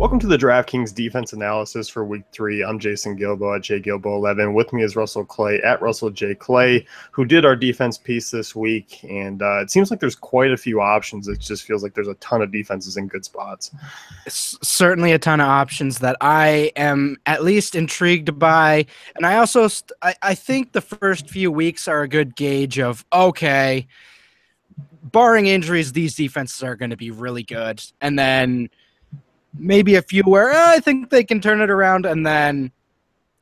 Welcome to the DraftKings defense analysis for week 3. I'm Jason Gilbo at JGilbo11. With me is Russell Clay at Russell J. Clay, who did our defense piece this week. And it seems like there's quite a few options. It just feels like there's a ton of defenses in good spots. Certainly a ton of options that I am at least intrigued by. And I also, I think the first few weeks are a good gauge of, okay, barring injuries, these defenses are going to be really good. And then maybe a few where I think they can turn it around, and then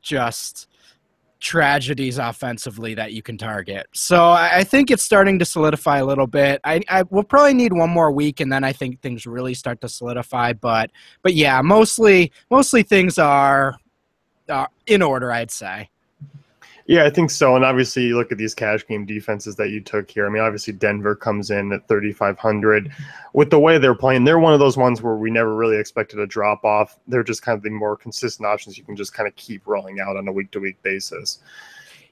just tragedies offensively that you can target. So I think it's starting to solidify a little bit. I will probably need one more week, and then I think things really start to solidify. But yeah, mostly things are in order, I'd say. Yeah, I think so. And obviously, you look at these cash game defenses that you took here. I mean, obviously, Denver comes in at 3,500. With the way they're playing, they're one of those ones where we never really expected a drop off. They're just kind of the more consistent options you can just kind of keep rolling out on a week-to-week basis.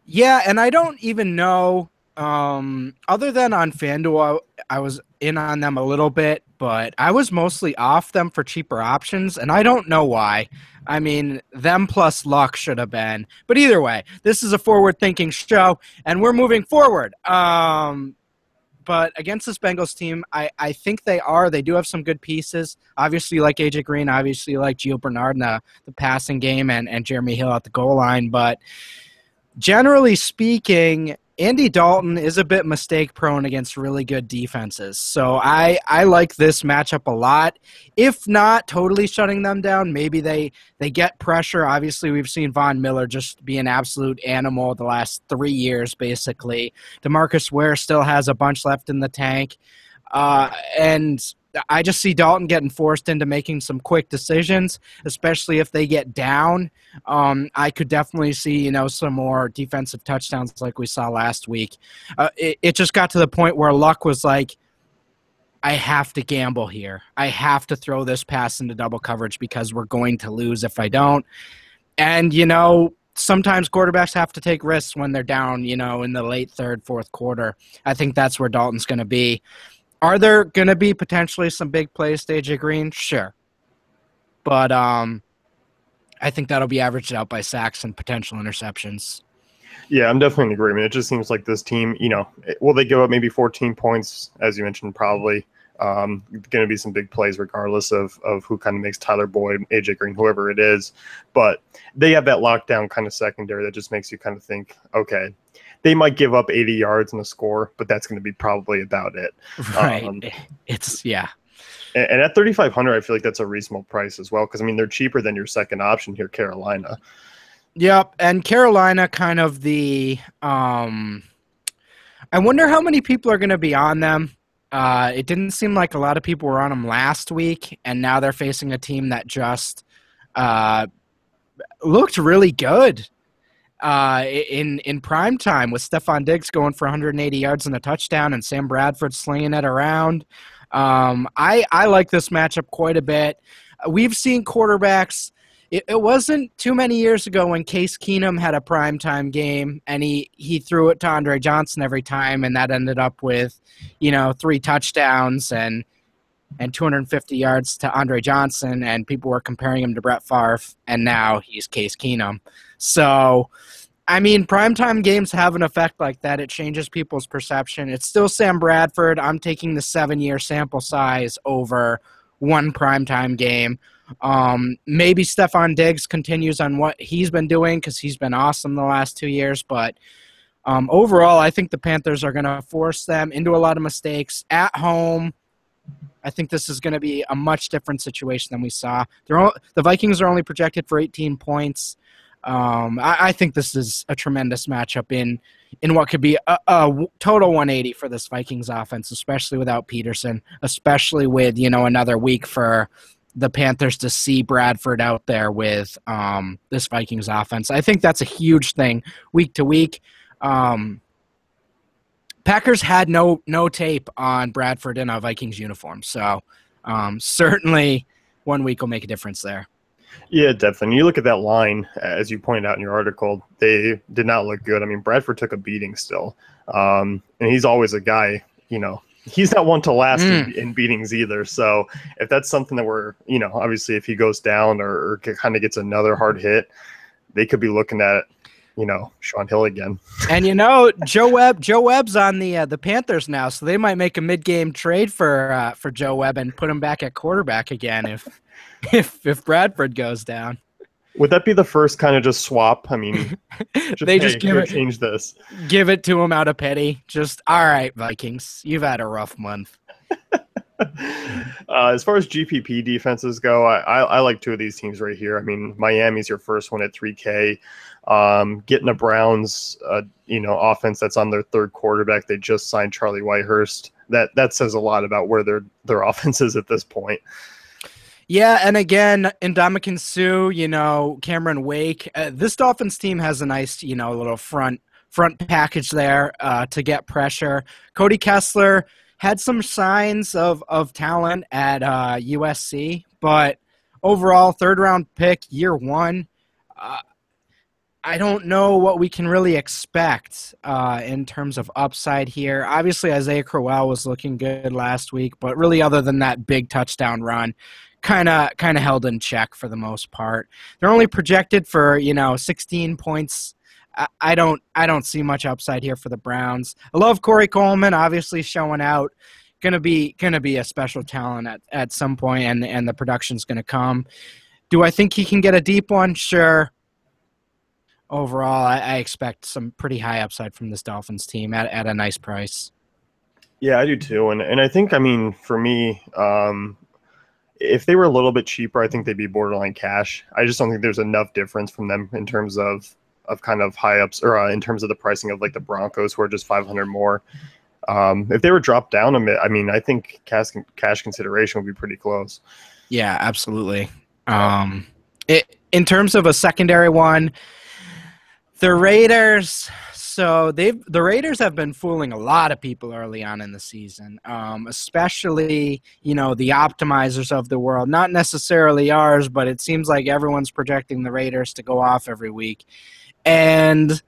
Yeah, and I don't even know, other than on FanDuel, I was in on them a little bit, but I was mostly off them for cheaper options, and I don't know why. I mean, them plus luck should have been. But either way, this is a forward-thinking show, and we're moving forward. But against this Bengals team, I think they do have some good pieces. Obviously, like A.J. Green, obviously like Gio Bernard in the passing game, and Jeremy Hill at the goal line. But generally speaking, Andy Dalton is a bit mistake-prone against really good defenses. So I like this matchup a lot. If not totally shutting them down, maybe they get pressure. Obviously, we've seen Von Miller just be an absolute animal the last 3 years, basically. DeMarcus Ware still has a bunch left in the tank. And I just see Dalton getting forced into making some quick decisions, especially if they get down. I could definitely see, some more defensive touchdowns like we saw last week. It just got to the point where Luck was like, I have to gamble here. I have to throw this pass into double coverage because we're going to lose if I don't. And, sometimes quarterbacks have to take risks when they're down, in the late third, fourth quarter. I think that's where Dalton's going to be. Are there going to be potentially some big plays to A.J. Green? Sure. But I think that'll be averaged out by sacks and potential interceptions. Yeah, I'm definitely in agreement. It just seems like this team, will they give up maybe 14 points, as you mentioned, probably. Going to be some big plays regardless of who kind of makes Tyler Boyd, A.J. Green, whoever it is. But they have that lockdown kind of secondary that just makes you kind of think, okay, they might give up 80 yards in a score, but that's going to be probably about it. Right. Yeah. And at 3,500, I feel like that's a reasonable price as well because, they're cheaper than your second option here, Carolina. Yep, and Carolina kind of the I wonder how many people are going to be on them. It didn't seem like a lot of people were on them last week, and now they're facing a team that just looked really good. In prime time with Stephon Diggs going for 180 yards and a touchdown and Sam Bradford slinging it around. I like this matchup quite a bit. We've seen quarterbacks. It wasn't too many years ago when Case Keenum had a primetime game and he threw it to Andre Johnson every time, and that ended up with, 3 touchdowns and 250 yards to Andre Johnson, and people were comparing him to Brett Favre, and now he's Case Keenum. So, primetime games have an effect like that. It changes people's perception. It's still Sam Bradford. I'm taking the 7-year sample size over one primetime game. Maybe Stephon Diggs continues on what he's been doing because he's been awesome the last 2 years, but overall, I think the Panthers are going to force them into a lot of mistakes at home. I think this is going to be a much different situation than we saw. The Vikings are only projected for 18 points. I think this is a tremendous matchup in what could be a total 180 for this Vikings offense, especially without Peterson, especially with, another week for the Panthers to see Bradford out there with this Vikings offense. I think that's a huge thing week to week. Packers had no tape on Bradford in a Vikings uniform, so certainly 1 week will make a difference there. Yeah, definitely. You look at that line, as you pointed out in your article, they did not look good. Bradford took a beating still, and he's always a guy, he's not one to last in beatings either. So if that's something that we're, obviously if he goes down or kind of gets another hard hit, they could be looking at, Sean Hill again. And Joe Webb's on the Panthers now, so they might make a mid-game trade for Joe Webb and put him back at quarterback again if Bradford goes down. Would that be the first kind of just swap? I mean, change this. Give it to him out of pity. Just, all right, Vikings, you've had a rough month. As far as GPP defenses go, I like two of these teams right here. I mean, Miami's your first one at 3K. Getting a Browns, offense that's on their third quarterback. They just signed Charlie Whitehurst. That says a lot about where their offense is at this point. Yeah, and again, Ndamukong Suh, Cameron Wake. This Dolphins team has a nice, little front package there to get pressure. Cody Kessler had some signs of talent at USC, but overall, third-round pick, year one. I don't know what we can really expect in terms of upside here. Obviously, Isaiah Crowell was looking good last week, but really other than that big touchdown run, kind of held in check for the most part. They're only projected for 16 points. I don't see much upside here for the Browns. I love Corey Coleman, obviously showing out. Gonna be a special talent at some point, and the production's gonna come. Do I think he can get a deep one? Sure. Overall, I expect some pretty high upside from this Dolphins team at a nice price. Yeah, I do too, and I think for me. If they were a little bit cheaper, I think they'd be borderline cash. I just don't think there's enough difference from them in terms of kind of high ups or in terms of the pricing of like the Broncos, who are just 500 more. If they were dropped down a bit, I think cash consideration would be pretty close. Yeah, absolutely. In terms of a secondary one, the Raiders. So the Raiders have been fooling a lot of people early on in the season, especially, the optimizers of the world. Not necessarily ours, but it seems like everyone's projecting the Raiders to go off every week. And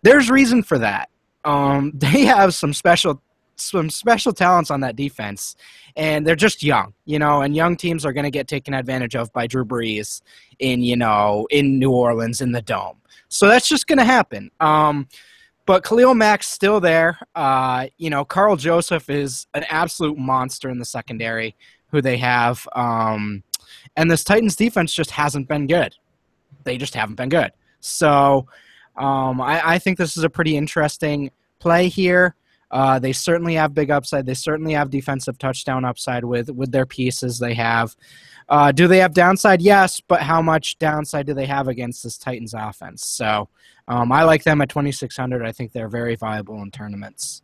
there's reason for that. They have some special talents on that defense, and they're just young, and young teams are going to get taken advantage of by Drew Brees in New Orleans in the Dome. So that's just going to happen. But Khalil Mack's still there. Carl Joseph is an absolute monster in the secondary who they have. And this Titans defense just hasn't been good. They just haven't been good. So I think this is a pretty interesting play here. They certainly have big upside. They certainly have defensive touchdown upside with their pieces they have. Do they have downside? Yes, but how much downside do they have against this Titans offense? So I like them at 2,600. I think they're very viable in tournaments.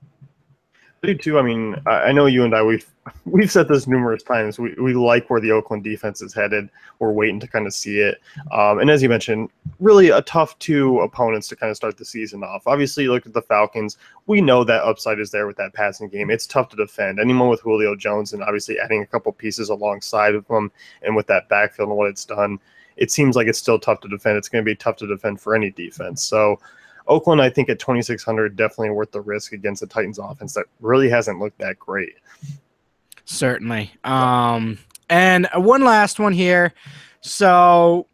I do too. I mean, I know you and I, we've said this numerous times. We like where the Oakland defense is headed. We're waiting to kind of see it. And as you mentioned, really a tough two opponents to kind of start the season off. Obviously, you look at the Falcons. We know that upside is there with that passing game. It's tough to defend. Anyone with Julio Jones and obviously adding a couple pieces alongside of them and with that backfield and what it's done, it seems like it's still tough to defend. It's going to be tough to defend for any defense. So Oakland, I think at 2,600, definitely worth the risk against the Titans offense that really hasn't looked that great. Certainly. And one last one here. So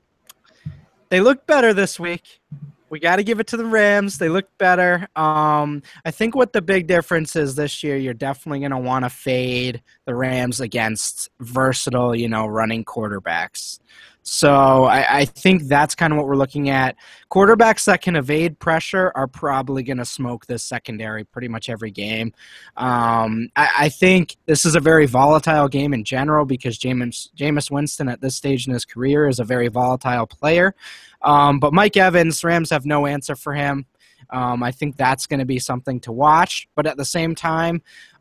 they look better this week. We got to give it to the Rams. They look better. I think what the big difference is this year, you're definitely going to want to fade the Rams against versatile, running quarterbacks. So I think that's kind of what we're looking at. Quarterbacks that can evade pressure are probably going to smoke this secondary pretty much every game. I think this is a very volatile game in general because Jameis Winston at this stage in his career is a very volatile player. But Mike Evans, Rams have no answer for him. I think that's going to be something to watch. But at the same time,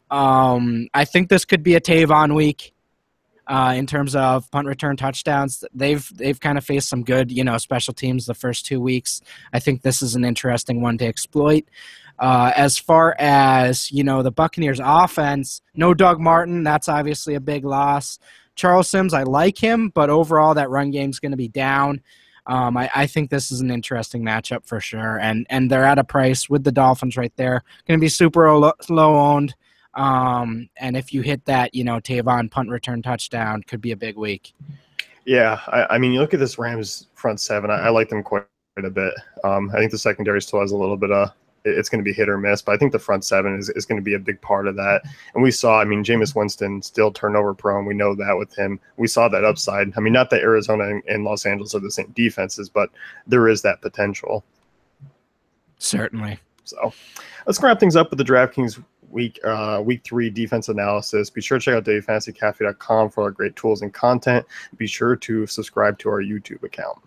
I think this could be a Tavon week. In terms of punt return touchdowns, they've kind of faced some good, special teams the first 2 weeks. I think this is an interesting one to exploit. As far as, the Buccaneers offense, no Doug Martin. That's obviously a big loss. Charles Sims, I like him, but overall that run game's going to be down. I think this is an interesting matchup for sure. And they're at a price with the Dolphins right there. Going to be super low owned. And if you hit that, Tavon punt return touchdown, could be a big week. Yeah, I mean, you look at this Rams front seven. I like them quite a bit. I think the secondary still has a little bit of it's going to be hit or miss, but I think the front seven is going to be a big part of that. And we saw, I mean, Jameis Winston still turnover prone. We know that with him. We saw that upside. I mean, not that Arizona and Los Angeles are the same defenses, but there is that potential. Certainly. So let's wrap things up with the DraftKings week 3 defense analysis. Be sure to check out dailyfantasycafe.com for our great tools and content. Be sure to subscribe to our YouTube account.